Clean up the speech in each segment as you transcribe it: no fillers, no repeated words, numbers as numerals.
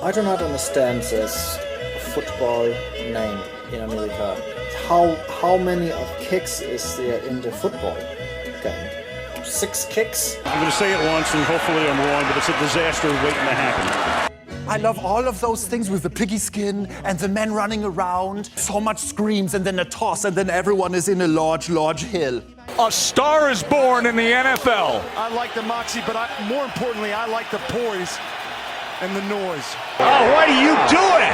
I do not understand this football name in America. How many of kicks is there in the football game? 6 kicks? I'm going to say it once and hopefully I'm wrong, but it's a disaster waiting to happen. I love all of those things with the piggy skin and the men running around. So much screams and then a toss and then everyone is in a large hill. A star is born in the NFL. I like the moxie, but more importantly, I like the poise and the noise. Oh, what are you doing?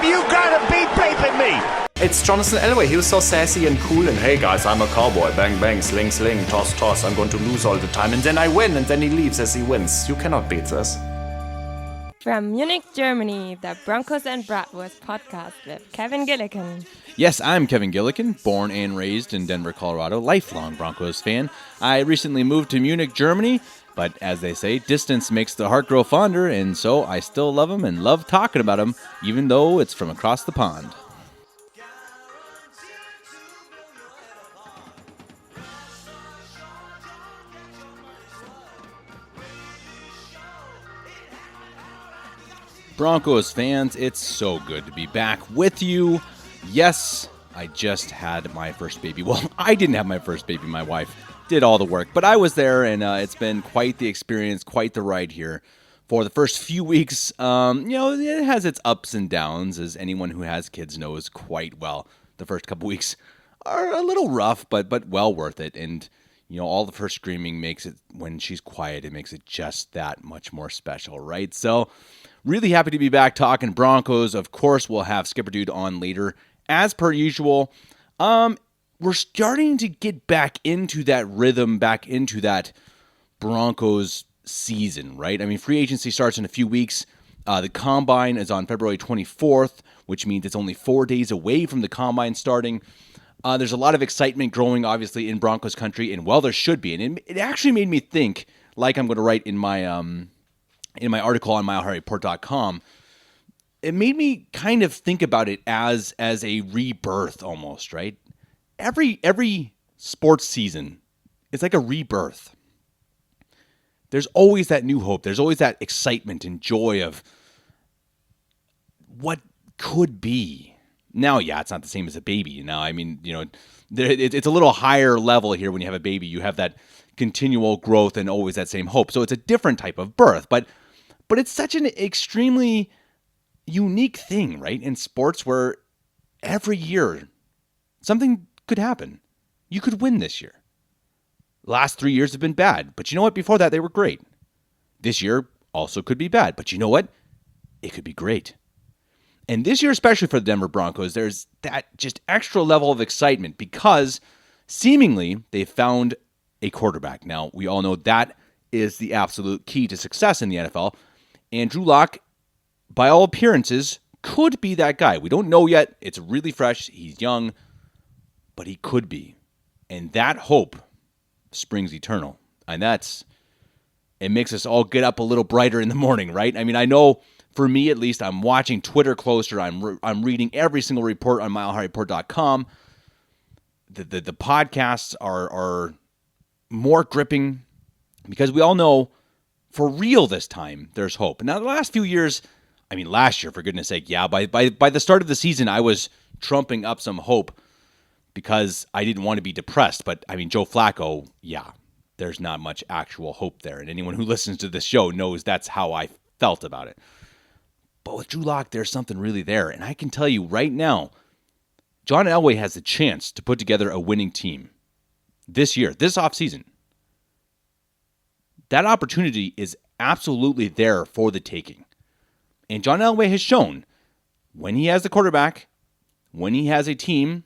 You gotta be paping me. It's Jonathan Elway. He was so sassy and cool and, hey guys, I'm a cowboy. Bang, bang, sling, sling, toss, toss. I'm going to lose all the time. And then I win, and then he leaves as he wins. You cannot beat this. From Munich, Germany, the Broncos and Bratwurst podcast with Kevin Gillikin. Yes, I'm Kevin Gillikin, born and raised in Denver, Colorado, lifelong Broncos fan. I recently moved to Munich, Germany, but as they say, distance makes the heart grow fonder, and so I still love them and love talking about them, even though it's from across the pond. Broncos fans, it's so good to be back with you. Yes, I just had my first baby. Well, I didn't have my first baby. My wife did all the work, but I was there, and it's been quite the experience, quite the ride here. For the first few weeks, it has its ups and downs, as anyone who has kids knows quite well. The first couple weeks are a little rough, but well worth it. And all of her screaming makes it, when she's quiet, it makes it just that much more special, right? So, really happy to be back talking Broncos. Of course, we'll have Skipper Dude on later, as per usual. We're starting to get back into that rhythm, back into that Broncos season, right? I mean, free agency starts in a few weeks. The Combine is on February 24th, which means it's only 4 days away from the Combine starting. There's a lot of excitement growing, obviously, in Broncos country, and well, there should be. And it actually made me think, like I'm going to write in my article on milehighreport.com, it made me kind of think about it as a rebirth almost, right? Every sports season, it's like a rebirth. There's always that new hope. There's always that excitement and joy of what could be. Now, yeah, it's not the same as a baby. Now, I mean, it's a little higher level here when you have a baby. You have that continual growth and always that same hope. So it's a different type of birth, but it's such an extremely unique thing, right? In sports where every year something could happen. You could win this year. Last 3 years have been bad, but you know what? Before that, they were great. This year also could be bad, but you know what? It could be great. And this year, especially for the Denver Broncos, there's that just extra level of excitement because seemingly they found a quarterback. Now, we all know that is the absolute key to success in the NFL. And Drew Lock, by all appearances, could be that guy. We don't know yet. It's really fresh. He's young, but he could be. And that hope springs eternal. And it makes us all get up a little brighter in the morning, right? I mean, I know for me at least, I'm watching Twitter closer. I'm reading every single report on milehighreport.com. The podcasts are more gripping because we all know for real this time there's hope. Now, the last few years, I mean, last year, for goodness sake, yeah, by the start of the season, I was trumping up some hope because I didn't want to be depressed. But, I mean, Joe Flacco, yeah, there's not much actual hope there. And anyone who listens to this show knows that's how I felt about it. But with Drew Lock, there's something really there. And I can tell you right now, John Elway has the chance to put together a winning team this year, this offseason. That opportunity is absolutely there for the taking. And John Elway has shown when he has the quarterback, when he has a team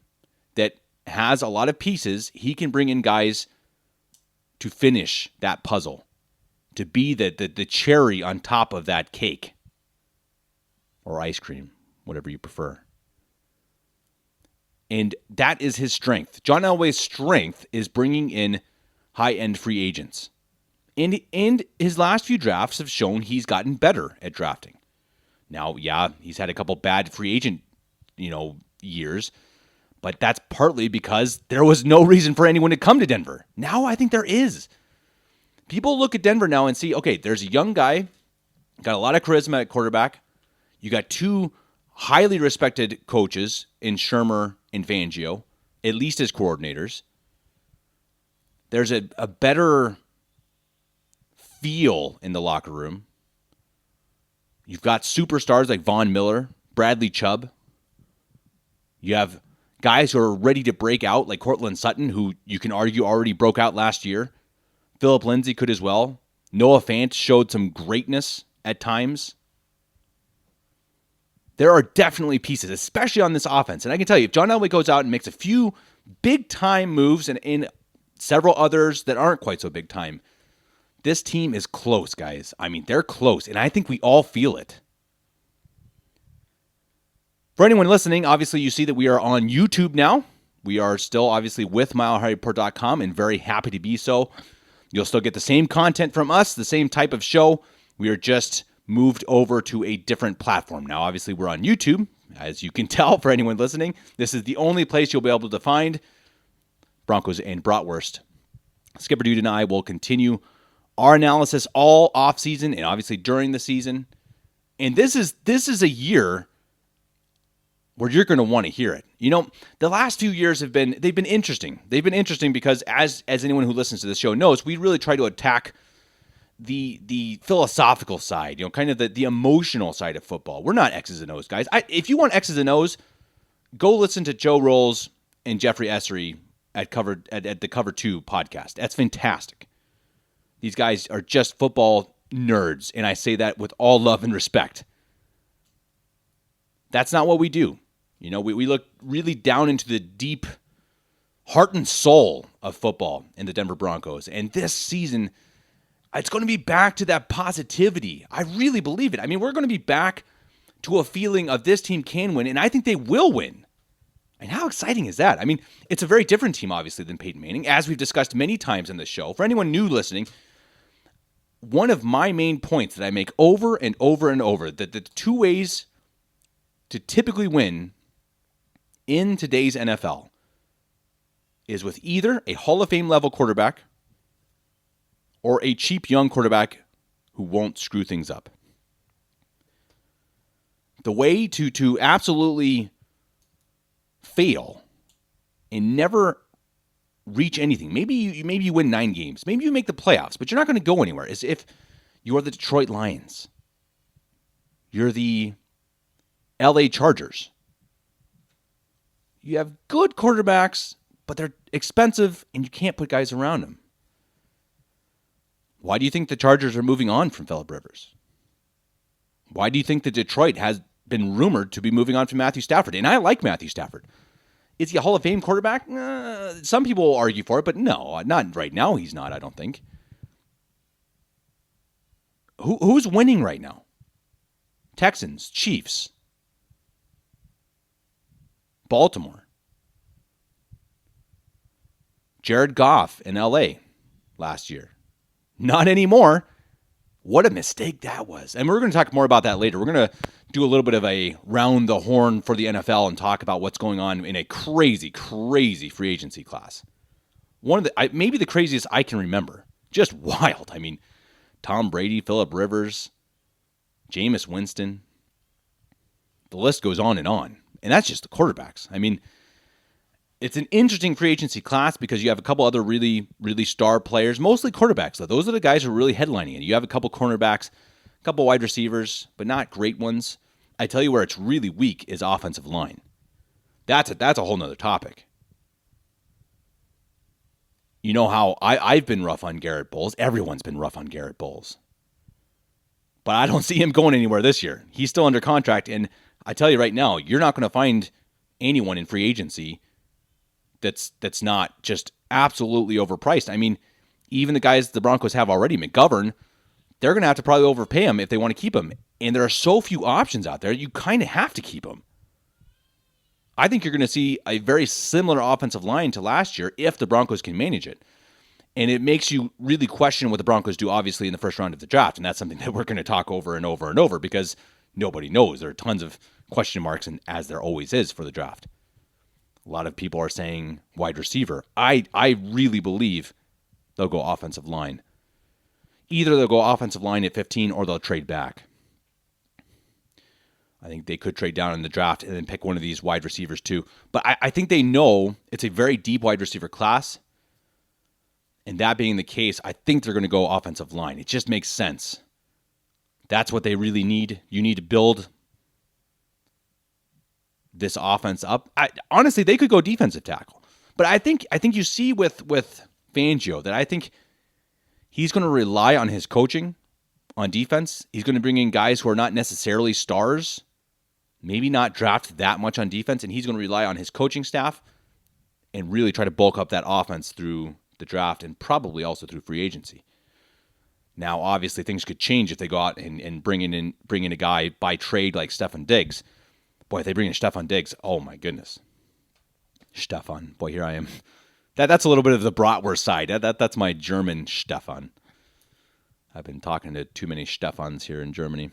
that has a lot of pieces, he can bring in guys to finish that puzzle, to be the cherry on top of that cake. Or ice cream, whatever you prefer. And that is his strength. John Elway's strength is bringing in high-end free agents. And his last few drafts have shown he's gotten better at drafting. Now, yeah, he's had a couple bad free agent, years, but that's partly because there was no reason for anyone to come to Denver. Now I think there is. People look at Denver now and see, okay, there's a young guy, got a lot of charisma at quarterback. You got two highly respected coaches in Shermer and Fangio, at least as coordinators. There's a better feel in the locker room. You've got superstars like Von Miller, Bradley Chubb. You have guys who are ready to break out like Cortland Sutton, who you can argue already broke out last year. Philip Lindsay could as well. Noah Fant showed some greatness at times. There are definitely pieces, especially on this offense. And I can tell you, if John Elway goes out and makes a few big-time moves and in several others that aren't quite so big-time, this team is close, guys. I mean, they're close, and I think we all feel it. For anyone listening, obviously you see that we are on YouTube now. We are still obviously with MileHighReport.com and very happy to be so. You'll still get the same content from us, the same type of show. We are just moved over to a different platform. Now, obviously, we're on YouTube. As you can tell, for anyone listening, this is the only place you'll be able to find Broncos and Bratwurst. Skipper Dude and I will continue our analysis all offseason and obviously during the season. And this is a year where you're going to want to hear it. You know, the last few years they've been interesting. They've been interesting because as anyone who listens to this show knows, we really try to attack the philosophical side, you know, kind of the emotional side of football. We're not X's and O's guys. If you want X's and O's, go listen to Joe Rolls and Jeffrey Essery at the Cover 2 podcast. That's fantastic. These guys are just football nerds, and I say that with all love and respect. That's not what we do. You know, we look really down into the deep heart and soul of football in the Denver Broncos. And this season, it's going to be back to that positivity. I really believe it. I mean, we're going to be back to a feeling of this team can win, and I think they will win. And how exciting is that? I mean, it's a very different team, obviously, than Peyton Manning, as we've discussed many times in this show. For anyone new listening, one of my main points that I make over and over and over, that the two ways to typically win in today's NFL is with either a Hall of Fame level quarterback or a cheap young quarterback who won't screw things up. The way to absolutely fail and never reach anything, maybe you win 9 games, maybe you make the playoffs, but you're not going to go anywhere, is if you're the Detroit Lions, you're the LA Chargers. You have good quarterbacks, but they're expensive and you can't put guys around them. Why do you think the Chargers are moving on from Phillip Rivers? Why do you think that Detroit has been rumored to be moving on from Matthew Stafford? And I like Matthew Stafford. Is he a Hall of Fame quarterback? Some people will argue for it, but no, not right now. He's not, I don't think. Who's winning right now? Texans, Chiefs, Baltimore. Jared Goff in LA last year. Not anymore. What a mistake that was. And we're going to talk more about that later. We're going to do a little bit of a round the horn for the NFL and talk about what's going on in a crazy, crazy free agency class. One of the maybe the craziest I can remember. Just wild. I mean, Tom Brady, Phillip Rivers, Jameis Winston. The list goes on. And that's just the quarterbacks. I mean, it's an interesting free agency class because you have a couple other really, really star players, mostly quarterbacks. So those are the guys who are really headlining it. You have a couple cornerbacks, a couple wide receivers, but not great ones. I tell you where it's really weak is offensive line. That's a whole nother topic. You know how I've been rough on Garrett Bowles. Everyone's been rough on Garrett Bowles. But I don't see him going anywhere this year. He's still under contract, and I tell you right now, you're not going to find anyone in free agency that's not just absolutely overpriced. I mean, even the guys the Broncos have already, McGovern, they're going to have to probably overpay him if they want to keep him. And there are so few options out there, you kind of have to keep him. I think you're going to see a very similar offensive line to last year if the Broncos can manage it. And it makes you really question what the Broncos do, obviously, in the first round of the draft. And that's something that we're going to talk over and over and over because nobody knows. There are tons of question marks, and as there always is for the draft. A lot of people are saying wide receiver. I really believe they'll go offensive line. Either they'll go offensive line at 15 or they'll trade back. I think they could trade down in the draft and then pick one of these wide receivers too. But I think they know it's a very deep wide receiver class. And that being the case, I think they're going to go offensive line. It just makes sense. That's what they really need. You need to build this offense up. Honestly, they could go defensive tackle. But I think you see with Fangio that I think he's going to rely on his coaching on defense. He's going to bring in guys who are not necessarily stars, maybe not draft that much on defense, and he's going to rely on his coaching staff and really try to bulk up that offense through the draft and probably also through free agency. Now, obviously, things could change if they go out and bring in a guy by trade like Stefan Diggs. Boy, if they bring in Stefan Diggs, oh my goodness. Stefan. Boy, here I am. That's a little bit of the bratwurst side. That's my German Stefan. I've been talking to too many Stefans here in Germany.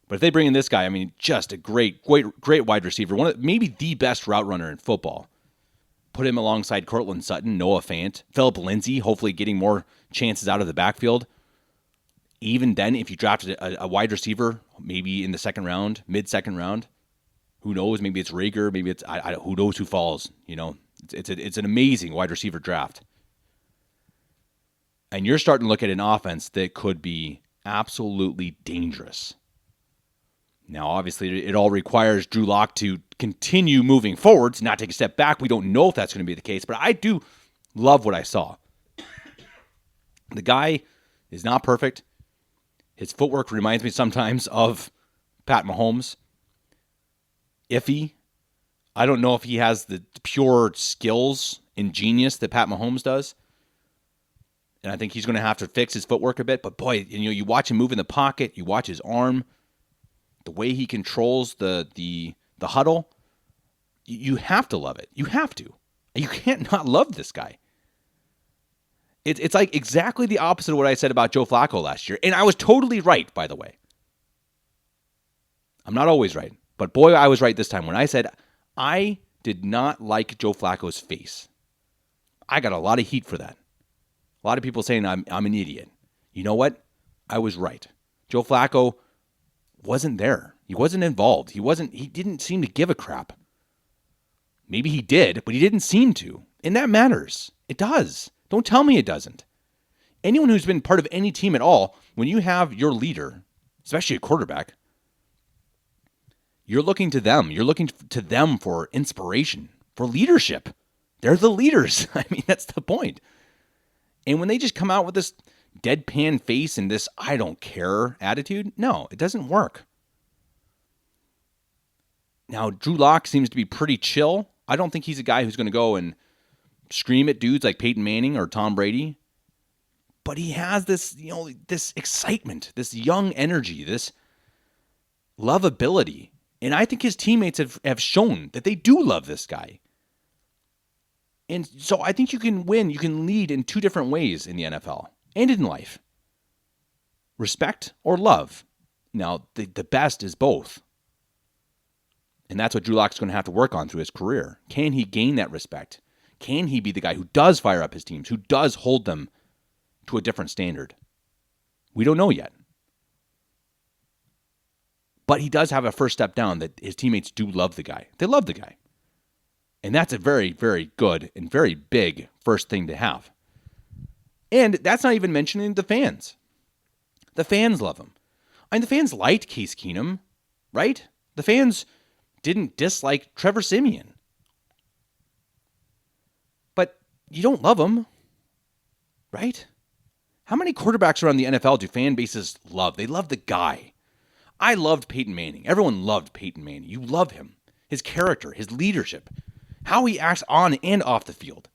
But if they bring in this guy, I mean, just a great wide receiver. Maybe the best route runner in football. Put him alongside Cortland Sutton, Noah Fant, Philip Lindsay, hopefully getting more chances out of the backfield. Even then, if you drafted a wide receiver, maybe in the second round, mid-second round, who knows? Maybe it's Rager, maybe it's who knows who falls. You know, it's an amazing wide receiver draft, and you're starting to look at an offense that could be absolutely dangerous. Now, obviously, it all requires Drew Lock to continue moving forward, to not take a step back. We don't know if that's going to be the case, but I do love what I saw. The guy is not perfect. His footwork reminds me sometimes of Pat Mahomes. Iffy. I don't know if he has the pure skills and genius that Pat Mahomes does. And I think he's going to have to fix his footwork a bit. But boy, you watch him move in the pocket. You watch his arm. The way he controls the huddle. You have to love it. You have to. You can't not love this guy. It's like exactly the opposite of what I said about Joe Flacco last year. And I was totally right, by the way. I'm not always right. But boy, I was right this time when I said I did not like Joe Flacco's face. I got a lot of heat for that. A lot of people saying I'm an idiot. You know what? I was right. Joe Flacco wasn't there. He wasn't involved. He didn't seem to give a crap. Maybe he did, but he didn't seem to. And that matters. It does. Don't tell me it doesn't. Anyone who's been part of any team at all, when you have your leader, especially a quarterback, you're looking to them. You're looking to them for inspiration, for leadership. They're the leaders. I mean, that's the point. And when they just come out with this deadpan face and this I don't care attitude, no, it doesn't work. Now, Drew Lock seems to be pretty chill. I don't think he's a guy who's going to go and scream at dudes like Peyton Manning or Tom Brady. But he has this, this excitement, this young energy, this lovability. And I think his teammates have shown that they do love this guy. And so I think you can win, you can lead in two different ways in the NFL and in life. Respect or love. Now, the best is both. And that's what Drew Lock's going to have to work on through his career. Can he gain that respect? Can he be the guy who does fire up his teams, who does hold them to a different standard? We don't know yet. But he does have a first step down that his teammates do love the guy. They love the guy. And that's a very, very good and very big first thing to have. And that's not even mentioning the fans. The fans love him. I mean, the fans liked Case Keenum, right? The fans didn't dislike Trevor Siemian. But you don't love him, right? How many quarterbacks around the NFL do fan bases love? They love the guy. I loved Peyton Manning. Everyone loved Peyton Manning. You love him. His character, his leadership, how he acts on and off the field.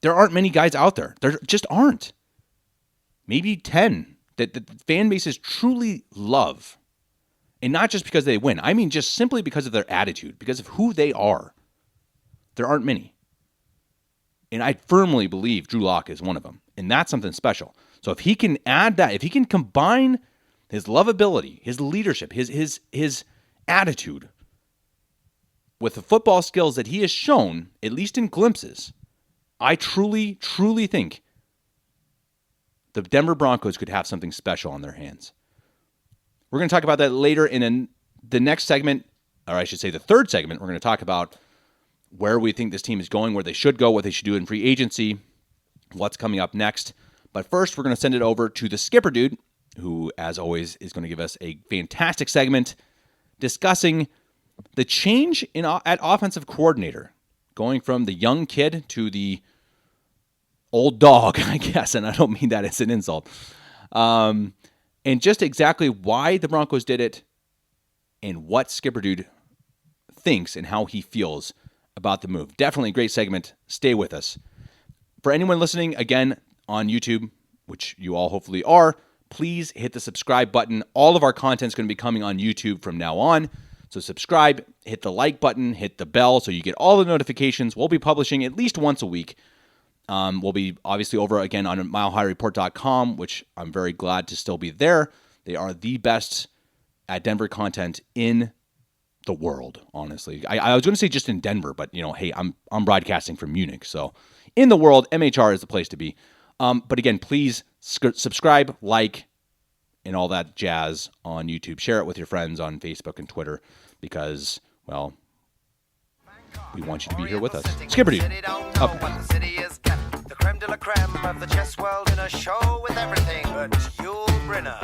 There aren't many guys out there. There just aren't. Maybe 10 that the fan bases truly love. And not just because they win. I mean just simply because of their attitude, because of who they are. There aren't many. And I firmly believe Drew Lock is one of them. And that's something special. So if he can add that, if he can combine his lovability, his leadership, his attitude with the football skills that he has shown, at least in glimpses, I truly, truly think the Denver Broncos could have something special on their hands. We're going to talk about that later in the next segment, or I should say the third segment. We're going to talk about where we think this team is going, where they should go, what they should do in free agency, what's coming up next. But first, we're going to send it over to the Skipper Dude, who, as always, is going to give us a fantastic segment discussing the change at offensive coordinator, going from the young kid to the old dog, I guess, and I don't mean that as an insult. And just exactly why the Broncos did it and what Skipper Dude thinks and how he feels about the move. Definitely a great segment. Stay with us. For anyone listening, again, on YouTube, which you all hopefully are, please hit the subscribe button. All of our content is going to be coming on YouTube from now on. So subscribe, hit the like button, hit the bell so you get all the notifications. We'll be publishing at least once a week. We'll be obviously over again on milehighreport.com, which I'm very glad to still be there. They are the best at Denver content in the world, honestly. I was going to say just in Denver, but hey, I'm broadcasting from Munich. So in the world, MHR is the place to be. But again, please subscribe, like, and all that jazz on YouTube. Share it with your friends on Facebook and Twitter because, well, we want you to be here with us. Skipper Dude, up. The creme de la creme of the chess world in a show with everything but Yul Brynner.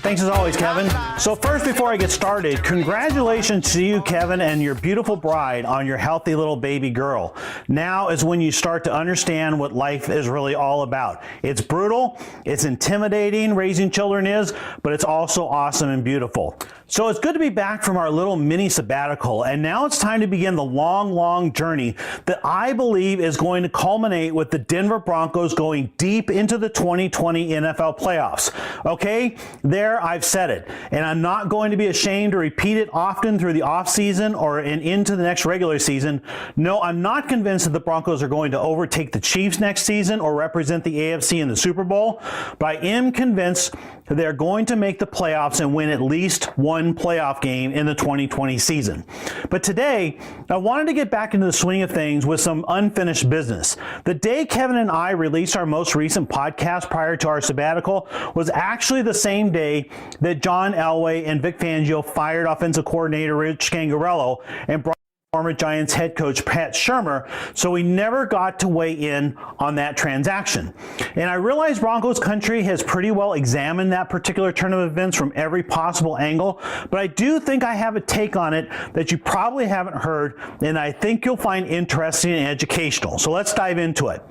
Thanks as always, Kevin. So first, before I get started, congratulations to you, Kevin, and your beautiful bride on your healthy little baby girl. Now is when you start to understand what life is really all about. It's brutal, it's intimidating, raising children is, but it's also awesome and beautiful. So it's good to be back from our little mini sabbatical, and now it's time to begin the long, long journey that I believe is going to culminate with the Denver Broncos going deep into the 2020 NFL playoffs. Okay, there I've said it, and I'm not going to be ashamed to repeat it often through the offseason or into the next regular season. No, I'm not convinced that the Broncos are going to overtake the Chiefs next season or represent the AFC in the Super Bowl, but I am convinced that they're going to make the playoffs and win at least one playoff game in the 2020 season. But today, I wanted to get back into the swing of things with some unfinished business. The day Kevin and I released our most recent podcast prior to our sabbatical was actually the same day that John Elway and Vic Fangio fired offensive coordinator Rich Scangarello and brought former Giants head coach Pat Shurmur, so we never got to weigh in on that transaction. And I realize Broncos country has pretty well examined that particular turn of events from every possible angle, but I do think I have a take on it that you probably haven't heard, and I think you'll find interesting and educational. So let's dive into it.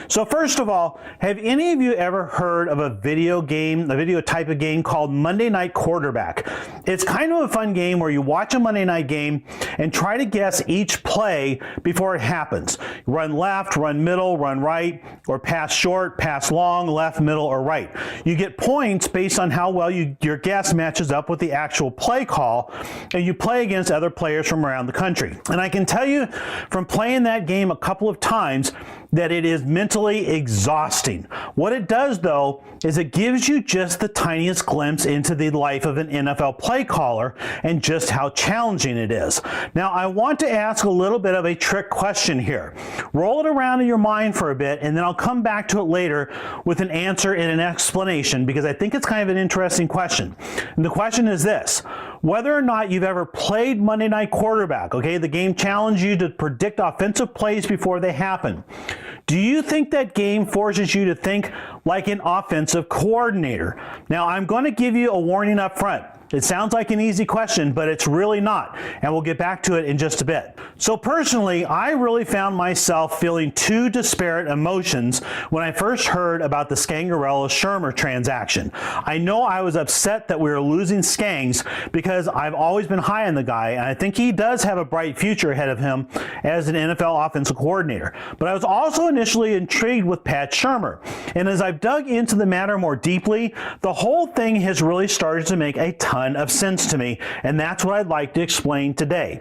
So first of all, have any of you ever heard of a video type of game called Monday Night Quarterback? It's kind of a fun game where you watch a Monday night game and try to guess each play before it happens. Run left, run middle, run right, or pass short, pass long, left, middle, or right. You get points based on how well your guess matches up with the actual play call, and you play against other players from around the country. And I can tell you from playing that game a couple of times that it is mentally exhausting. What it does, though, is it gives you just the tiniest glimpse into the life of an NFL play caller and just how challenging it is. Now, I want to ask a little bit of a trick question here. Roll it around in your mind for a bit, and then I'll come back to it later with an answer and an explanation, because I think it's kind of an interesting question. And the question is this: whether or not you've ever played Monday Night Quarterback, okay, the game challenged you to predict offensive plays before they happen. Do you think that game forces you to think like an offensive coordinator? Now, I'm going to give you a warning up front. It sounds like an easy question, but it's really not, and we'll get back to it in just a bit. So personally, I really found myself feeling two disparate emotions when I first heard about the Scangarello-Shurmur transaction. I know I was upset that we were losing Skangs because I've always been high on the guy, and I think he does have a bright future ahead of him as an NFL offensive coordinator. But I was also initially intrigued with Pat Shurmur, and as I've dug into the matter more deeply, the whole thing has really started to make a ton ton of sense to me, and that's what I'd like to explain today.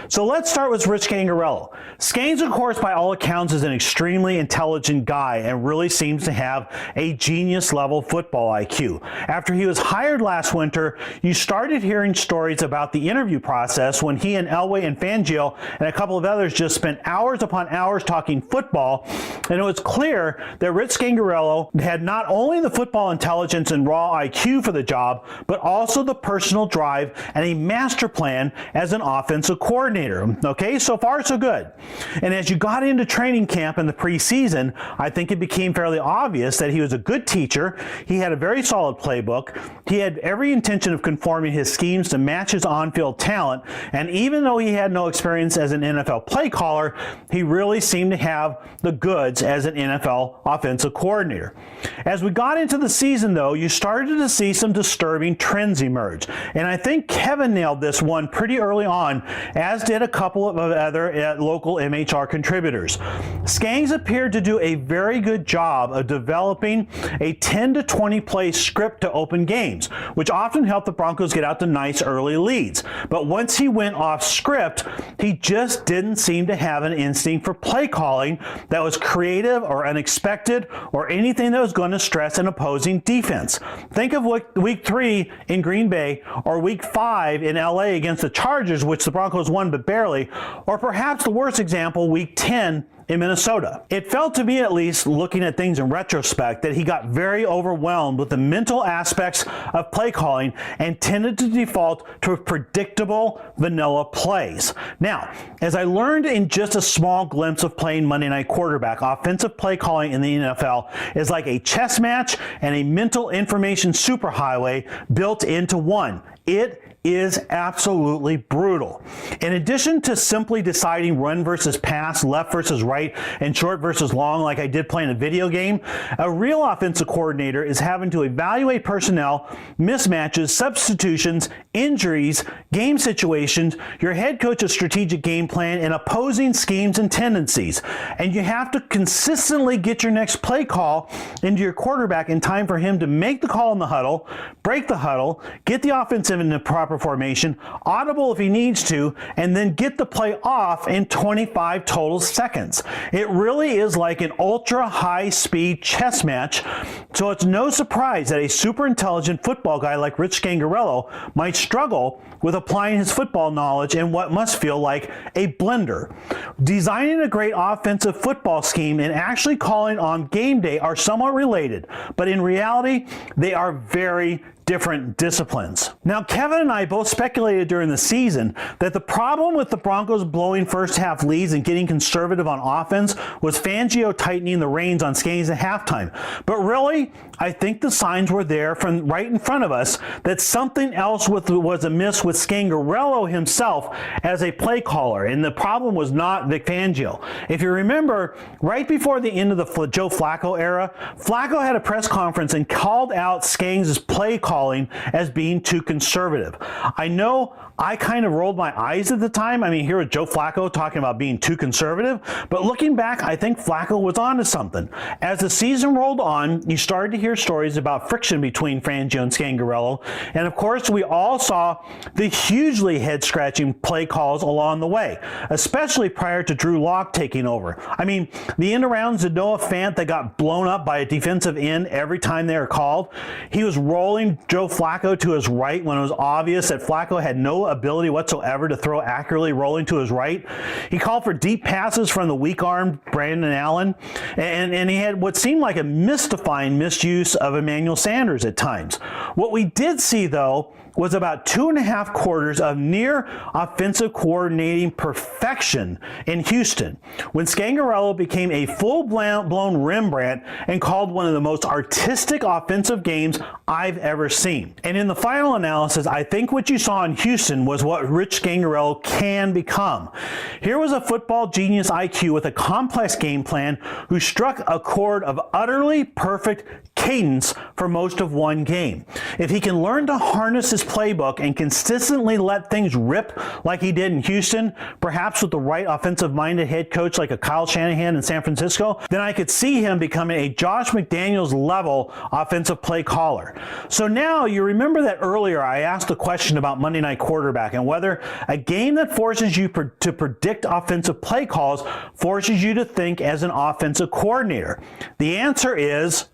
So let's start with Rich Scangarello. Skangs, of course, by all accounts, is an extremely intelligent guy and really seems to have a genius-level football IQ. After he was hired last winter, you started hearing stories about the interview process when he and Elway and Fangio and a couple of others just spent hours upon hours talking football, and it was clear that Rich Scangarello had not only the football intelligence and raw IQ for the job, but also the personal drive and a master plan as an offensive coordinator. Okay, so far so good. And as you got into training camp in the preseason, I think it became fairly obvious that he was a good teacher. He had a very solid playbook. He had every intention of conforming his schemes to match his on-field talent, and even though he had no experience as an NFL play caller, he really seemed to have the goods as an NFL offensive coordinator. As we got into the season, though, you started to see some disturbing trends emerge. And I think Kevin nailed this one pretty early on, as did a couple of other local MHR contributors. Skangs appeared to do a very good job of developing a 10 to 20 play script to open games, which often helped the Broncos get out to nice early leads. But once he went off script, he just didn't seem to have an instinct for play calling that was creative or unexpected or anything that was going to stress an opposing defense. Think of week 3 in Green Bay or week 5 in LA against the Chargers, which the Broncos won but barely, or perhaps the worst example, week 10 in Minnesota. It felt to me, at least, looking at things in retrospect, that he got very overwhelmed with the mental aspects of play calling and tended to default to predictable vanilla plays. Now, as I learned in just a small glimpse of playing Monday Night Quarterback, offensive play calling in the NFL is like a chess match and a mental information superhighway built into one. It is absolutely brutal. In addition to simply deciding run versus pass, left versus right, and short versus long like I did playing a video game, a real offensive coordinator is having to evaluate personnel, mismatches, substitutions, injuries, game situations, your head coach's strategic game plan, and opposing schemes and tendencies. And you have to consistently get your next play call into your quarterback in time for him to make the call in the huddle, break the huddle, get the offensive in the proper formation, audible if he needs to, and then get the play off in 25 total seconds. It really is like an ultra high speed chess match, so it's no surprise that a super intelligent football guy like Rich Scangarello might struggle with applying his football knowledge in what must feel like a blender. Designing a great offensive football scheme and actually calling on game day are somewhat related, but in reality, they are very different disciplines. Now, Kevin and I both speculated during the season that the problem with the Broncos blowing first half leads and getting conservative on offense was Fangio tightening the reins on Skangs at halftime. But really, I think the signs were there from right in front of us that something else was amiss with Scangarello himself as a play caller, and the problem was not Vic Fangio. If you remember, right before the end of the Joe Flacco era, Flacco had a press conference and called out Skangs' play calling as being too conservative. I know I kind of rolled my eyes at the time. I mean, here was Joe Flacco talking about being too conservative, but looking back, I think Flacco was onto something. As the season rolled on, you started to hear stories about friction between Fangio and Scangarello, and of course, we all saw the hugely head-scratching play calls along the way, especially prior to Drew Lock taking over. I mean, the end-arounds to Noah Fant that got blown up by a defensive end every time they were called. He was rolling Joe Flacco to his right when it was obvious that Flacco had no ability whatsoever to throw accurately rolling to his right. He called for deep passes from the weak-armed Brandon Allen, and he had what seemed like a mystifying misuse of Emmanuel Sanders at times. What we did see, though, was about 2.5 quarters of near offensive coordinating perfection in Houston, when Scangarello became a full-blown Rembrandt and called one of the most artistic offensive games I've ever seen. And in the final analysis, I think what you saw in Houston was what Rich Scangarello can become. Here was a football genius IQ with a complex game plan who struck a chord of utterly perfect cadence for most of one game. If he can learn to harness his playbook and consistently let things rip like he did in Houston, perhaps with the right offensive-minded head coach like a Kyle Shanahan in San Francisco, then I could see him becoming a Josh McDaniels-level offensive play caller. So now you remember that earlier I asked a question about Monday Night Quarterback and whether a game that forces you to predict offensive play calls forces you to think as an offensive coordinator. The answer is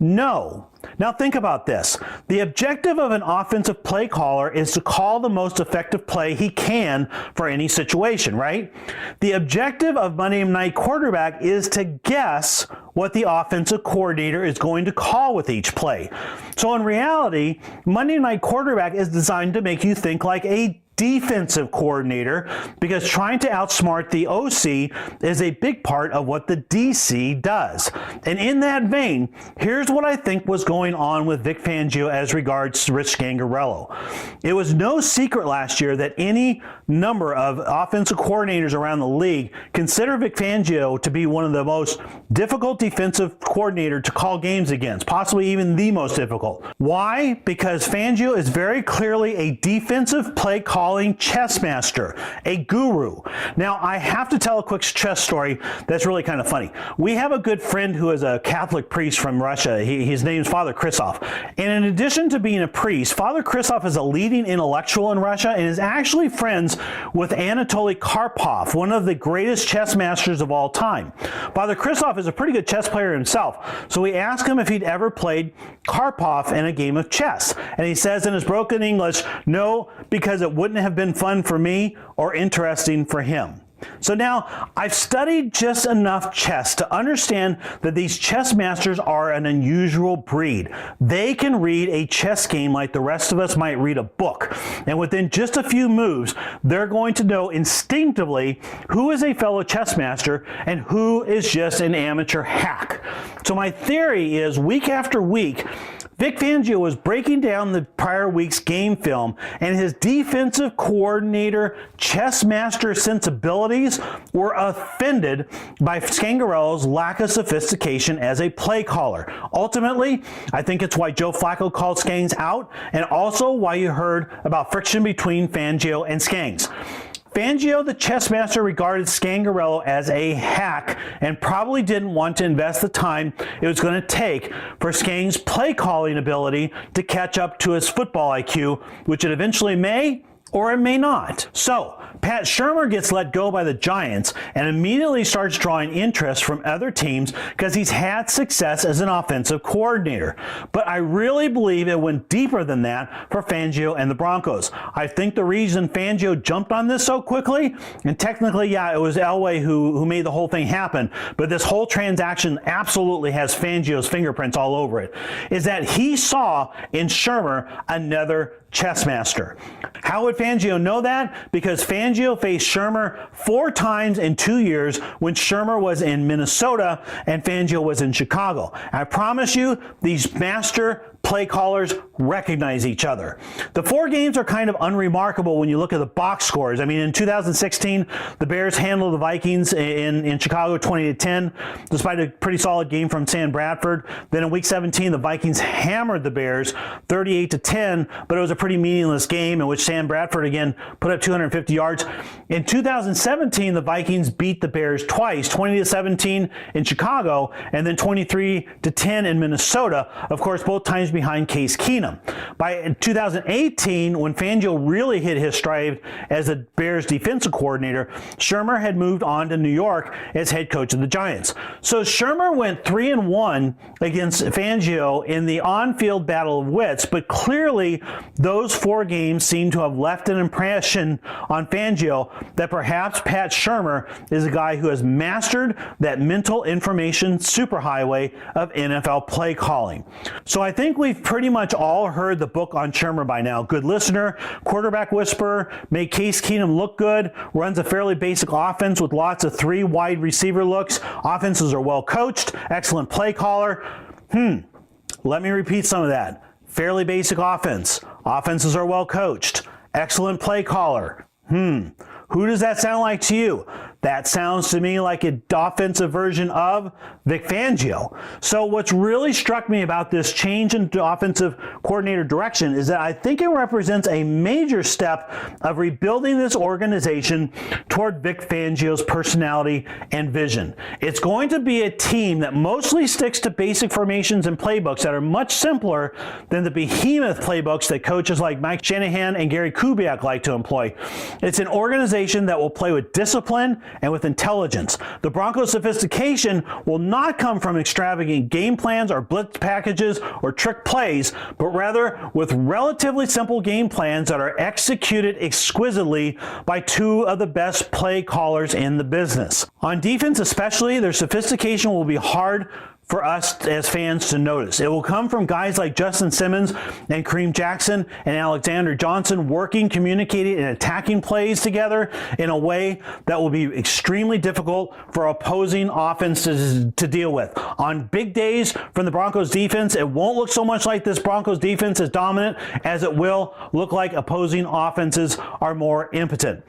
no. Now think about this. The objective of an offensive play caller is to call the most effective play he can for any situation, right? The objective of Monday Night Quarterback is to guess what the offensive coordinator is going to call with each play. So in reality, Monday Night Quarterback is designed to make you think like a defensive coordinator, because trying to outsmart the OC is a big part of what the DC does. And in that vein, here's what I think was going on with Vic Fangio as regards to Rich Scangarello. It was no secret last year that any number of offensive coordinators around the league consider Vic Fangio to be one of the most difficult defensive coordinator to call games against, possibly even the most difficult. Why? Because Fangio is very clearly a defensive play calling chess master, a guru. Now, I have to tell a quick chess story that's really kind of funny. We have a good friend who is a Catholic priest from Russia. His name is Father Krysov. And in addition to being a priest, Father Krysov is a leading intellectual in Russia and is actually friends with Anatoly Karpov, one of the greatest chess masters of all time. Father Krysov is a pretty good chess player himself, so we asked him if he'd ever played Karpov in a game of chess. And he says in his broken English, no, because it wouldn't have been fun for me or interesting for him. So now, I've studied just enough chess to understand that these chess masters are an unusual breed. They can read a chess game like the rest of us might read a book. And within just a few moves, they're going to know instinctively who is a fellow chess master and who is just an amateur hack. So my theory is, week after week, Vic Fangio was breaking down the prior week's game film, and his defensive coordinator, chess master sensibilities were offended by Scangarello's lack of sophistication as a play caller. Ultimately, I think it's why Joe Flacco called Skangs out, and also why you heard about friction between Fangio and Skangs. Fangio, the chess master, regarded Scangarello as a hack and probably didn't want to invest the time it was going to take for Skang's play calling ability to catch up to his football IQ, which it eventually may or it may not. So, Pat Shurmur gets let go by the Giants and immediately starts drawing interest from other teams because he's had success as an offensive coordinator. But I really believe it went deeper than that for Fangio and the Broncos. I think the reason Fangio jumped on this so quickly, and technically, yeah, it was Elway who made the whole thing happen, but this whole transaction absolutely has Fangio's fingerprints all over it, is that he saw in Shurmur another chess master. How would Fangio know that? Because Fangio faced Shurmur 4 times in 2 years when Shurmur was in Minnesota and Fangio was in Chicago. I promise you, these master play callers recognize each other. The 4 games are kind of unremarkable when you look at the box scores. I mean, in 2016, the Bears handled the Vikings in Chicago 20-10, despite a pretty solid game from Sam Bradford. Then in Week 17, the Vikings hammered the Bears 38-10, but it was a pretty meaningless game in which Sam Bradford again put up 250 yards. In 2017, the Vikings beat the Bears twice, 20-17 in Chicago, and then 23-10 in Minnesota. Of course, both times behind Case Keenum. By 2018, when Fangio really hit his stride as the Bears defensive coordinator, Shurmur had moved on to New York as head coach of the Giants. So Shurmur went 3-1 against Fangio in the on-field battle of wits, but clearly those 4 games seem to have left an impression on Fangio that perhaps Pat Shurmur is a guy who has mastered that mental information superhighway of NFL play calling. So I think we've pretty much all heard the book on Shurmur by now. Good listener, quarterback whisperer, made Case Keenum look good, runs a fairly basic offense with lots of 3 wide receiver looks. Offenses are well coached, excellent play caller. Let me repeat some of that. Fairly basic offense. Offenses are well coached. Excellent play caller. Who does that sound like to you? That sounds to me like an offensive version of Vic Fangio. So what's really struck me about this change in offensive coordinator direction is that I think it represents a major step of rebuilding this organization toward Vic Fangio's personality and vision. It's going to be a team that mostly sticks to basic formations and playbooks that are much simpler than the behemoth playbooks that coaches like Mike Shanahan and Gary Kubiak like to employ. It's an organization that will play with discipline and with intelligence. The Broncos' sophistication will not come from extravagant game plans or blitz packages or trick plays, but rather with relatively simple game plans that are executed exquisitely by two of the best play callers in the business. On defense especially, their sophistication will be hard for us as fans to notice. It will come from guys like Justin Simmons and Kareem Jackson and Alexander Johnson working, communicating, and attacking plays together in a way that will be extremely difficult for opposing offenses to deal with. On big days from the Broncos defense, it won't look so much like this Broncos defense is dominant as it will look like opposing offenses are more impotent.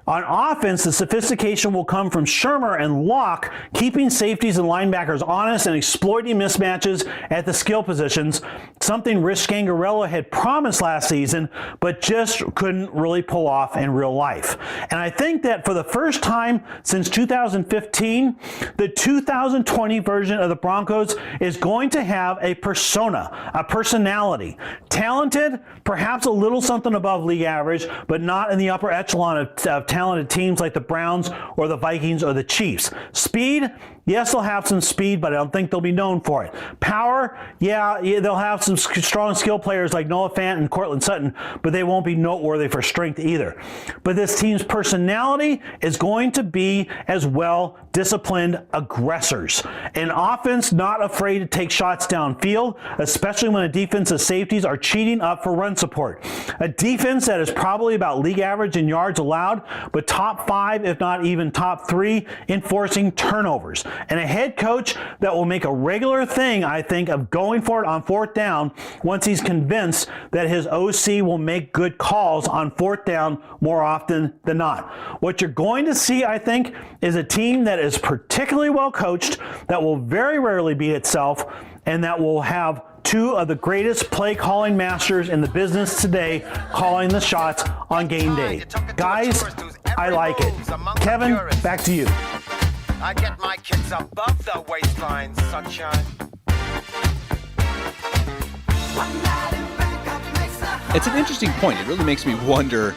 On offense, the sophistication will come from Shermer and Locke keeping safeties and linebackers honest and exploiting mismatches at the skill positions, something Rich Scangarello had promised last season, but just couldn't really pull off in real life. And I think that for the first time since 2015, the 2020 version of the Broncos is going to have a persona, a personality. Talented, perhaps a little something above league average, but not in the upper echelon of talented teams like the Browns or the Vikings or the Chiefs. Speed, yes, they'll have some speed, but I don't think they'll be known for it. Power, yeah, they'll have some strong skill players like Noah Fant and Cortland Sutton, but they won't be noteworthy for strength either. But this team's personality is going to be as well disciplined aggressors. An offense not afraid to take shots downfield, especially when a defense's safeties are cheating up for run support. A defense that is probably about league average in yards allowed, but top 5, if not even top 3, in forcing turnovers. And a head coach that will make a regular thing, I think, of going for it on fourth down once he's convinced that his OC will make good calls on fourth down more often than not. What you're going to see, I think, is a team that is particularly well coached, that will very rarely beat itself, and that will have two of the greatest play calling masters in the business today calling the shots on game day. Guys, I like it. Kevin, back to you. I get my kids above the waistline, sunshine. It's an interesting point. It really makes me wonder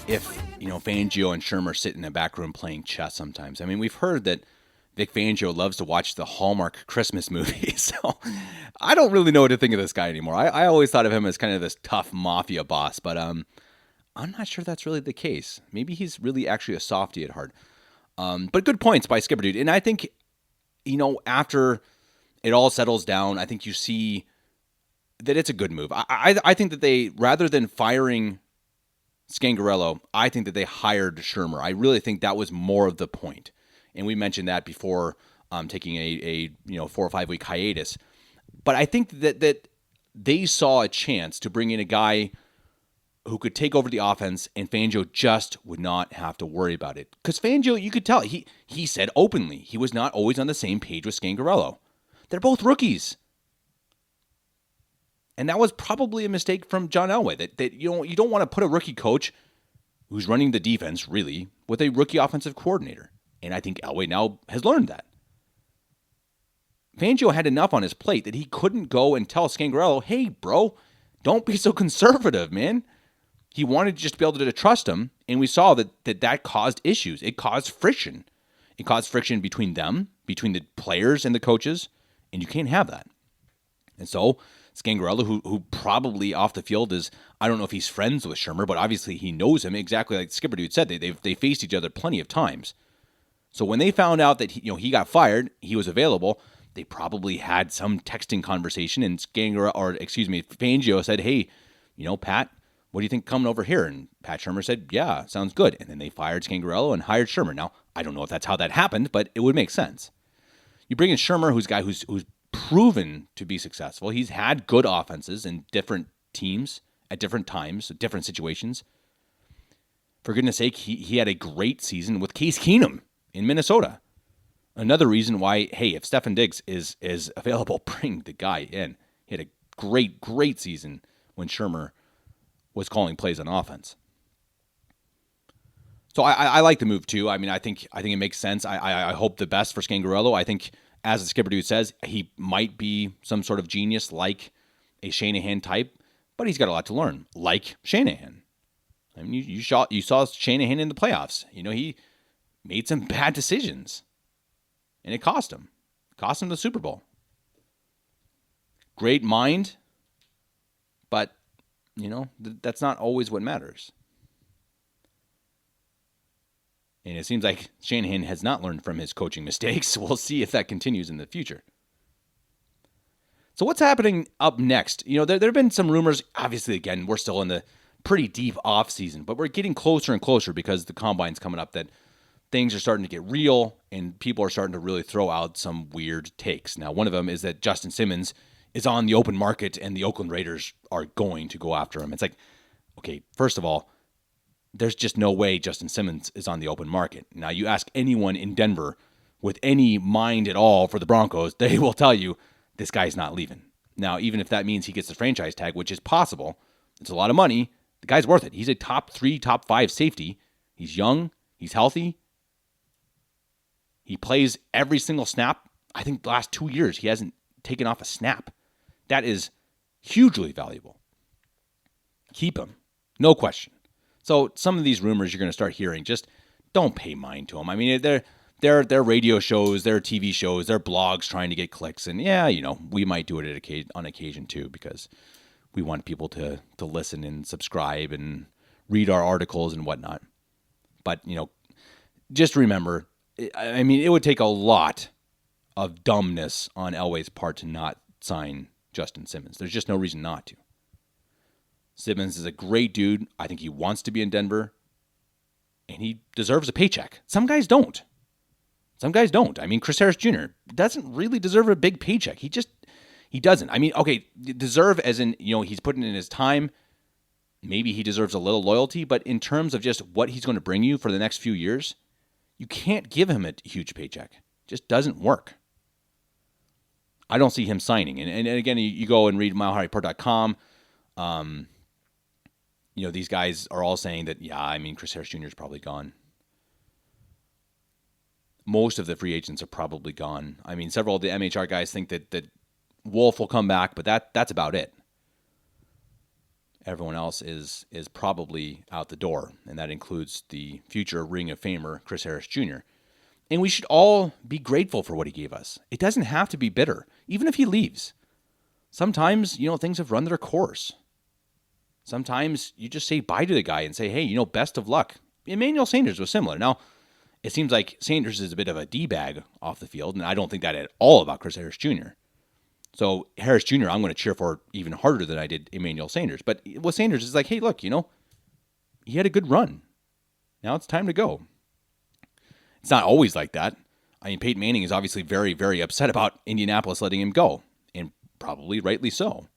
if, Fangio and Shermer sit in the back room playing chess sometimes. I mean, we've heard that Vic Fangio loves to watch the Hallmark Christmas movies, so I don't really know what to think of this guy anymore. I always thought of him as kind of this tough mafia boss, but I'm not sure that's really the case. Maybe he's really actually a softie at heart. But good points by Skipper Dude. And I think, after it all settles down, I think you see that it's a good move. I think that they, rather than firing Scangarello, I think that they hired Shermer. I really think that was more of the point. And we mentioned that before taking a 4 or 5 week hiatus. But I think that they saw a chance to bring in a guy who could take over the offense, and Fangio just would not have to worry about it. Because Fangio, you could tell, he said openly he was not always on the same page with Scangarello. They're both rookies. And that was probably a mistake from John Elway, that you don't want to put a rookie coach who's running the defense, really, with a rookie offensive coordinator. And I think Elway now has learned that. Fangio had enough on his plate that he couldn't go and tell Scangarello, hey, bro, don't be so conservative, man. He wanted to just be able to trust him, and we saw that caused issues. It caused friction. It caused friction between them, between the players and the coaches, and you can't have that. And so Scangarello, who probably off the field is, I don't know if he's friends with Shermer, but obviously he knows him, exactly like Skipper Dude said. They faced each other plenty of times. So when they found out that he got fired, he was available, they probably had some texting conversation, and Fangio said, hey, Pat, what do you think coming over here? And Pat Shermer said, yeah, sounds good. And then they fired Scangarello and hired Shermer. Now, I don't know if that's how that happened, but it would make sense. You bring in Shermer, who's a guy who's proven to be successful. He's had good offenses in different teams at different times, different situations. For goodness sake, he had a great season with Case Keenum in Minnesota. Another reason why, hey, if Stefan Diggs is available, bring the guy in. He had a great season when Shermer was calling plays on offense. So I like the move too. I mean, I think it makes sense. I hope the best for Scangarello. I think, as the skipper dude says, he might be some sort of genius like a Shanahan type, but he's got a lot to learn, like Shanahan. I mean, you saw Shanahan in the playoffs. He made some bad decisions, and it cost him. Cost him the Super Bowl. Great mind, but, that's not always what matters. And it seems like Shanahan has not learned from his coaching mistakes. We'll see if that continues in the future. So what's happening up next? There have been some rumors. Obviously, again, we're still in the pretty deep off season, but we're getting closer and closer because the combine's coming up, that things are starting to get real and people are starting to really throw out some weird takes. Now, one of them is that Justin Simmons is on the open market and the Oakland Raiders are going to go after him. It's like, okay, first of all, there's just no way Justin Simmons is on the open market. Now, you ask anyone in Denver with any mind at all for the Broncos, they will tell you this guy's not leaving. Now, even if that means he gets the franchise tag, which is possible, it's a lot of money, the guy's worth it. He's a top 3, top 5 safety. He's young. He's healthy. He plays every single snap. I think the last 2 years, he hasn't taken off a snap. That is hugely valuable. Keep him. No question. So some of these rumors you're going to start hearing, just don't pay mind to them. I mean, they're radio shows, they're TV shows, they're blogs trying to get clicks. And yeah, we might do it on occasion too, because we want people to listen and subscribe and read our articles and whatnot. But, just remember, I mean, it would take a lot of dumbness on Elway's part to not sign Justin Simmons. There's just no reason not to. Simmons is a great dude. I think he wants to be in Denver, and he deserves a paycheck. Some guys don't. I mean, Chris Harris Jr. doesn't really deserve a big paycheck. He doesn't. I mean, okay, deserve as in, he's putting in his time. Maybe he deserves a little loyalty, but in terms of just what he's going to bring you for the next few years, you can't give him a huge paycheck. It just doesn't work. I don't see him signing. And again, you go and read milehighreport.com. These guys are all saying that, yeah, I mean, Chris Harris Jr. is probably gone. Most of the free agents are probably gone. I mean, several of the MHR guys think that Wolf will come back, but that's about it. Everyone else is probably out the door, and that includes the future Ring of Famer, Chris Harris Jr. And we should all be grateful for what he gave us. It doesn't have to be bitter, even if he leaves. Sometimes, things have run their course. Sometimes you just say bye to the guy and say, hey, best of luck. Emmanuel Sanders was similar. Now, it seems like Sanders is a bit of a D-bag off the field, and I don't think that at all about Chris Harris Jr. So Harris Jr., I'm going to cheer for even harder than I did Emmanuel Sanders. But with Sanders, it's like, hey, look, he had a good run. Now it's time to go. It's not always like that. I mean, Peyton Manning is obviously very, very upset about Indianapolis letting him go, and probably rightly so.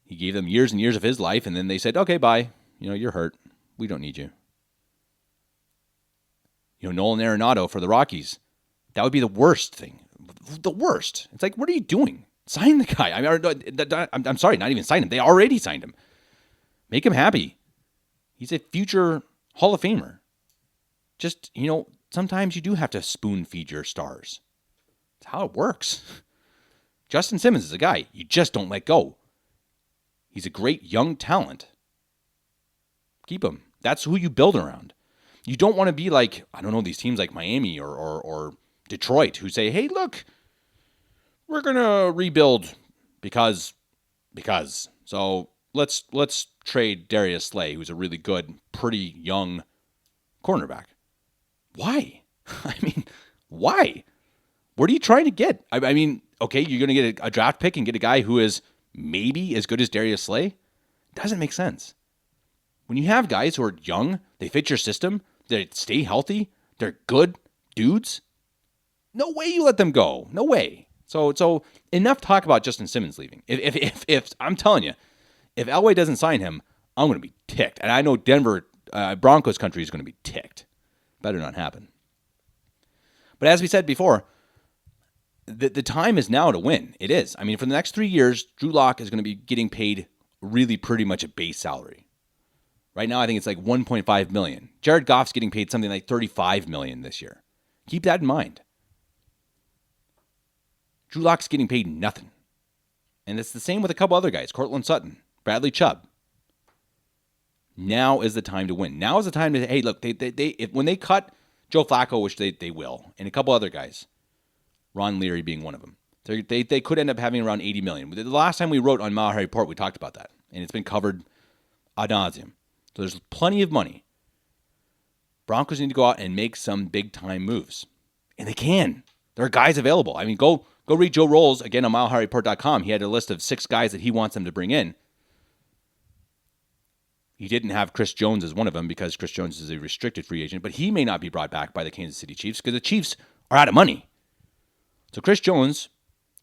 He gave them years and years of his life, and then they said, okay, bye. You're hurt. We don't need you. Nolan Arenado for the Rockies. That would be the worst thing. The worst. It's like, what are you doing? Sign the guy. I'm sorry, not even sign him. They already signed him. Make him happy. He's a future Hall of Famer. Just, sometimes you do have to spoon feed your stars. That's how it works. Justin Simmons is a guy you just don't let go. He's a great young talent. Keep him. That's who you build around. You don't want to be like, I don't know, these teams like Miami or Detroit who say, hey, look, we're going to rebuild because. So let's trade Darius Slay, who's a really good, pretty young cornerback. Why? I mean, why? What are you trying to get? I mean, okay, you're going to get a draft pick and get a guy who is maybe as good as Darius Slay? Doesn't make sense. When you have guys who are young, they fit your system, they stay healthy, they're good dudes, no way you let them go. No way. So enough talk about Justin Simmons leaving. If I'm telling you, if Elway doesn't sign him, I'm going to be ticked. And I know Denver Broncos country is going to be ticked. Better not happen. But as we said before, the time is now to win. It is. I mean, for the next 3 years, Drew Lock is going to be getting paid really pretty much a base salary. Right now, I think it's like $1.5 million. Jared Goff's getting paid something like $35 million this year. Keep that in mind. Drew Lock's getting paid nothing. And it's the same with a couple other guys. Cortland Sutton, Bradley Chubb. Now is the time to win. Now is the time to, hey, look, when they cut Joe Flacco, which they will, and a couple other guys, Ron Leary being one of them, they could end up having around $80 million. The last time we wrote on Mile High Report, we talked about that, and it's been covered ad nauseum. So there's plenty of money. Broncos need to go out and make some big-time moves. And they can. There are guys available. I mean, go read Joe Rolls, again, on milehighreport.com. He had a list of 6 guys that he wants them to bring in. He didn't have Chris Jones as one of them because Chris Jones is a restricted free agent, but he may not be brought back by the Kansas City Chiefs because the Chiefs are out of money. So Chris Jones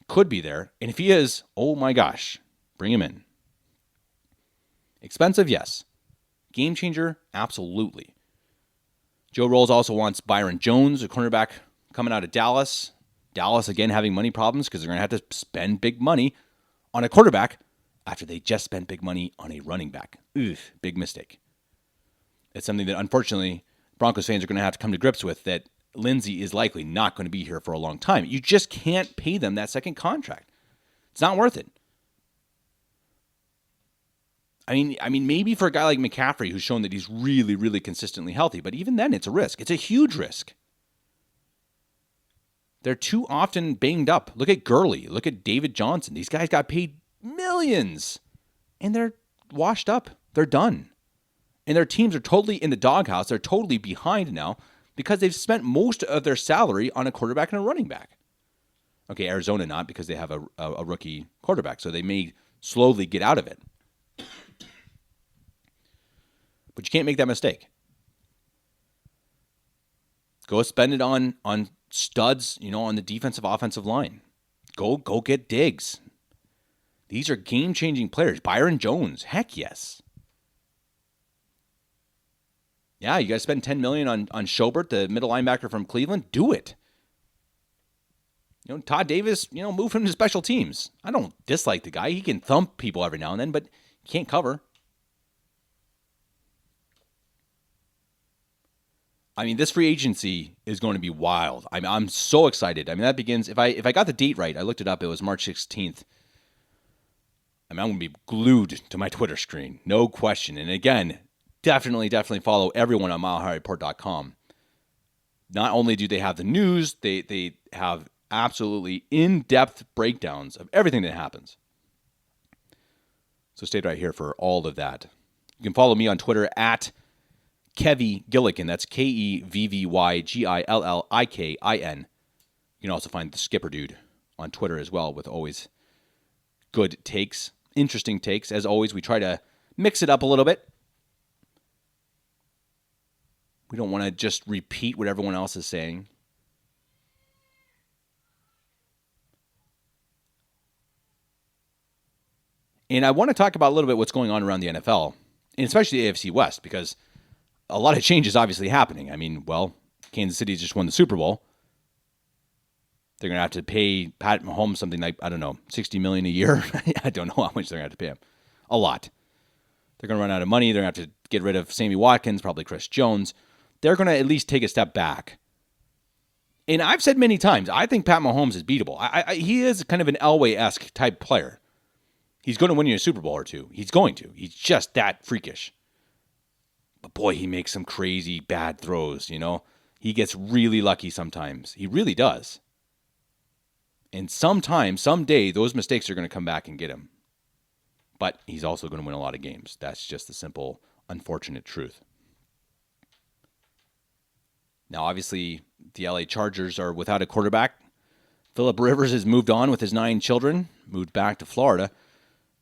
could be there, and if he is, oh my gosh, bring him in. Expensive, yes. Game changer, absolutely. Joe Rolls also wants Byron Jones, a cornerback coming out of Dallas. Dallas, again, having money problems because they're going to have to spend big money on a quarterback after they just spent big money on a running back. Oof, big mistake. It's something that, unfortunately, Broncos fans are going to have to come to grips with, that Lindsey is likely not going to be here for a long time. You just can't pay them that second contract. It's not worth it. I mean, maybe for a guy like McCaffrey, who's shown that he's really, really consistently healthy, but even then, it's a risk. It's a huge risk. They're too often banged up. Look at Gurley. Look at David Johnson. These guys got paid millions, and they're washed up. They're done. And their teams are totally in the doghouse. They're totally behind now because they've spent most of their salary on a quarterback and a running back. Okay, Arizona not, because they have a rookie quarterback, so they may slowly get out of it. But you can't make that mistake. Go spend it on studs, on the defensive, offensive line. Go get Diggs. These are game-changing players. Byron Jones, heck yes. Yeah, you got to spend $10 million on Schobert, the middle linebacker from Cleveland. Do it. Todd Davis, move him to special teams. I don't dislike the guy. He can thump people every now and then, but he can't cover. I mean, this free agency is going to be wild. I'm so excited. I mean, that begins, if I got the date right, I looked it up, it was March 16th. I'm going to be glued to my Twitter screen, no question. And again, definitely follow everyone on milehighreport.com. Not only do they have the news, they have absolutely in-depth breakdowns of everything that happens. So stay right here for all of that. You can follow me on Twitter at Kevy Gillikin. That's KEVVYGILLIKIN. You can also find the Skipper Dude on Twitter as well, with always good takes, interesting takes. As always, we try to mix it up a little bit. We don't want to just repeat what everyone else is saying. And I want to talk about a little bit what's going on around the NFL, and especially the AFC West, because a lot of change is obviously happening. I mean, Kansas City just won the Super Bowl. They're going to have to pay Pat Mahomes something like, I don't know, $60 million a year. I don't know how much they're going to have to pay him. A lot. They're going to run out of money. They're going to have to get rid of Sammy Watkins, probably Chris Jones. They're going to at least take a step back. And I've said many times, I think Pat Mahomes is beatable. He is kind of an Elway-esque type player. He's going to win you a Super Bowl or two. He's going to. He's just that freakish. But boy, he makes some crazy bad throws, He gets really lucky sometimes. He really does. And someday, those mistakes are going to come back and get him. But he's also going to win a lot of games. That's just the simple, unfortunate truth. Now, obviously, the LA Chargers are without a quarterback. Phillip Rivers has moved on with his 9 children, moved back to Florida.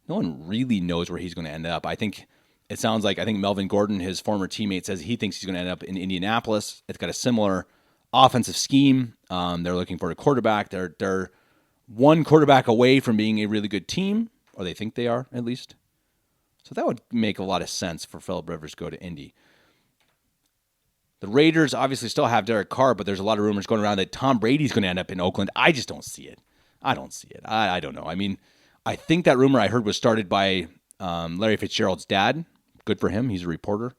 No one really knows where he's going to end up. I think Melvin Gordon, his former teammate, says he thinks he's going to end up in Indianapolis. It's got a similar offensive scheme. They're looking for a quarterback. They're one quarterback away from being a really good team, or they think they are, at least. So that would make a lot of sense for Phillip Rivers to go to Indy. The Raiders obviously still have Derek Carr, but there's a lot of rumors going around that Tom Brady's going to end up in Oakland. I just don't see it. I don't see it. I don't know. I mean, I think that rumor I heard was started by Larry Fitzgerald's dad. Good for him. He's a reporter.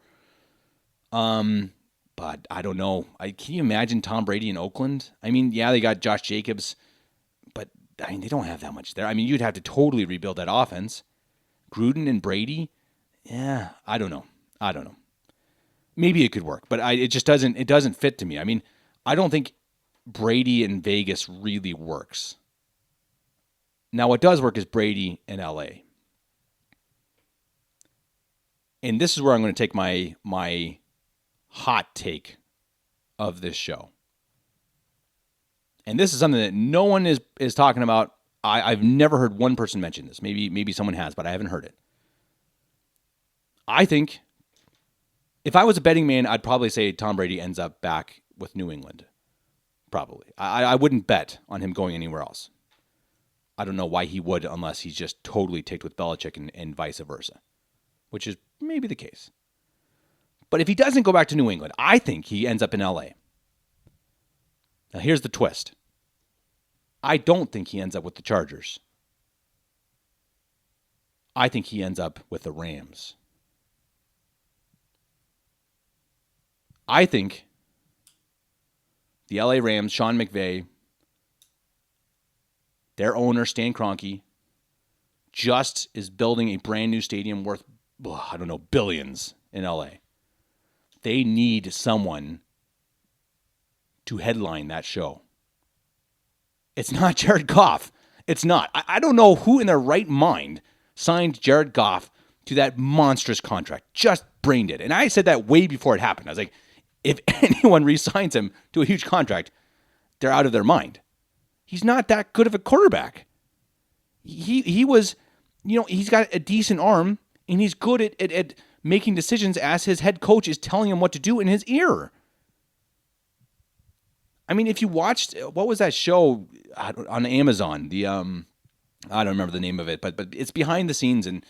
But I don't know. Can you imagine Tom Brady in Oakland? I mean, yeah, they got Josh Jacobs, but I mean, they don't have that much there. I mean, you'd have to totally rebuild that offense. Gruden and Brady, yeah, I don't know. Maybe it could work, but it just doesn't. It doesn't fit to me. I mean, I don't think Brady in Vegas really works. Now, what does work is Brady in LA. And this is where I'm going to take my hot take of this show. And this is something that no one is talking about. I've never heard one person mention this. Maybe someone has, but I haven't heard it. I think if I was a betting man, I'd probably say Tom Brady ends up back with New England. Probably. I wouldn't bet on him going anywhere else. I don't know why he would unless he's just totally ticked with Belichick and vice versa, which is maybe the case. But if he doesn't go back to New England, I think he ends up in LA. Now here's the twist. I don't think he ends up with the Chargers. I think he ends up with the Rams. I think the LA Rams, Sean McVay, their owner, Stan Kroenke, just is building a brand new stadium worth, billions in LA. They need someone to headline that show. It's not Jared Goff. It's not. I don't know who in their right mind signed Jared Goff to that monstrous contract. Just brained it. And I said that way before it happened. I was like, if anyone re-signs him to a huge contract, they're out of their mind. He's not that good of a quarterback. He was, he's got a decent arm, and he's good at making decisions as his head coach is telling him what to do in his ear. I mean, if you watched, what was that show on Amazon? I don't remember the name of it, but it's behind the scenes, and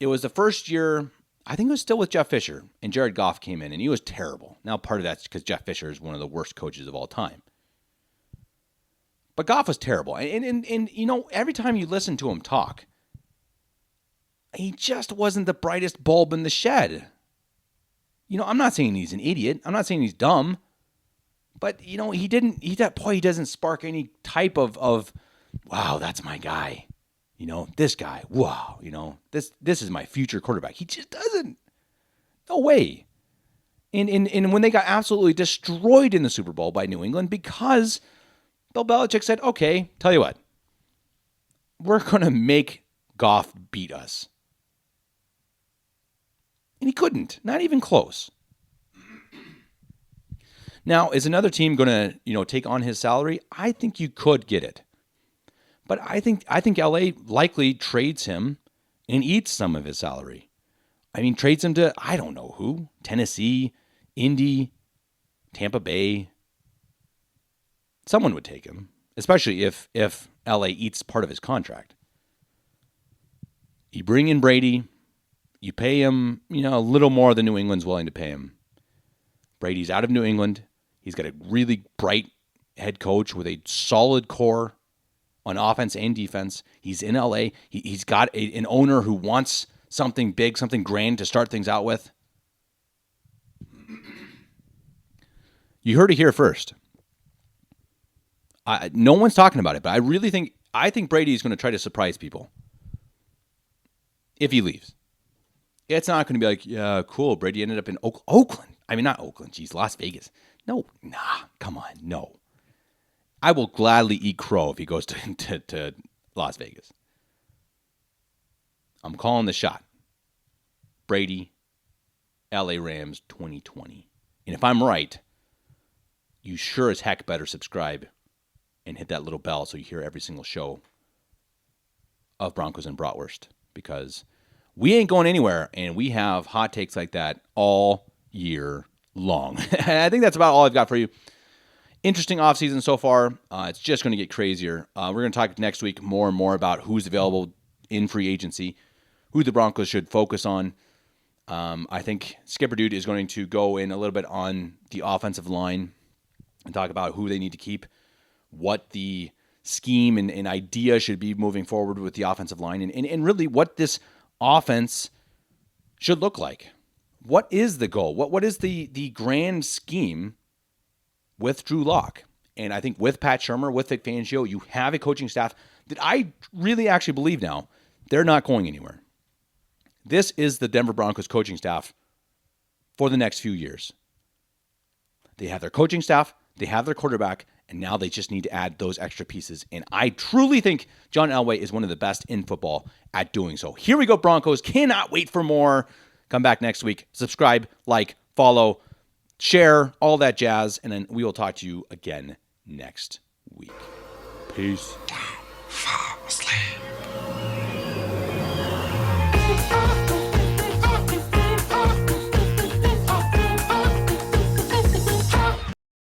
it was the first year, I think it was still with Jeff Fisher, and Jared Goff came in, and he was terrible. Now, part of that's because Jeff Fisher is one of the worst coaches of all time. But Goff was terrible. And every time you listen to him talk, he just wasn't the brightest bulb in the shed. I'm not saying he's an idiot. I'm not saying he's dumb. But, he doesn't spark any type of wow, that's my guy. This guy, wow, this is my future quarterback. He just doesn't. No way. And when they got absolutely destroyed in the Super Bowl by New England because Bill Belichick said, okay, tell you what, we're going to make Goff beat us. And he couldn't, not even close. Now, is another team going to, take on his salary? I think you could get it. But I think LA likely trades him and eats some of his salary. I mean, trades him to, I don't know who, Tennessee, Indy, Tampa Bay. Someone would take him, especially if LA eats part of his contract. You bring in Brady, you pay him, a little more than New England's willing to pay him. Brady's out of New England. He's got a really bright head coach with a solid core on offense and defense. He's in LA. He's got an owner who wants something big, something grand to start things out with. You heard it here first. No one's talking about it, but I think Brady is going to try to surprise people if he leaves. It's not going to be like, yeah, cool, Brady ended up in Oakland. I mean, not Oakland, geez, Las Vegas. No, come on, no. I will gladly eat crow if he goes to Las Vegas. I'm calling the shot. Brady, LA Rams 2020. And if I'm right, you sure as heck better subscribe and hit that little bell so you hear every single show of Broncos and Bratwurst, because we ain't going anywhere, and we have hot takes like that all year long. I think that's about all I've got for you. Interesting offseason so far. It's just going to get crazier. We're going to talk next week more and more about who's available in free agency, who the Broncos should focus on. I think Skipper Dude is going to go in a little bit on the offensive line and talk about who they need to keep, what the scheme and idea should be moving forward with the offensive line, and really what this offense should look like. What is the goal? What is the grand scheme with Drew Lock? And I think with Pat Shurmur, with Vic Fangio, you have a coaching staff that I really actually believe now they're not going anywhere. This is the Denver Broncos coaching staff for the next few years. They have their coaching staff, they have their quarterback, and now they just need to add those extra pieces. And I truly think John Elway is one of the best in football at doing so. Here we go, Broncos. Cannot wait for more. Come back next week. Subscribe, like, follow, share, all that jazz. And then we will talk to you again next week. Peace.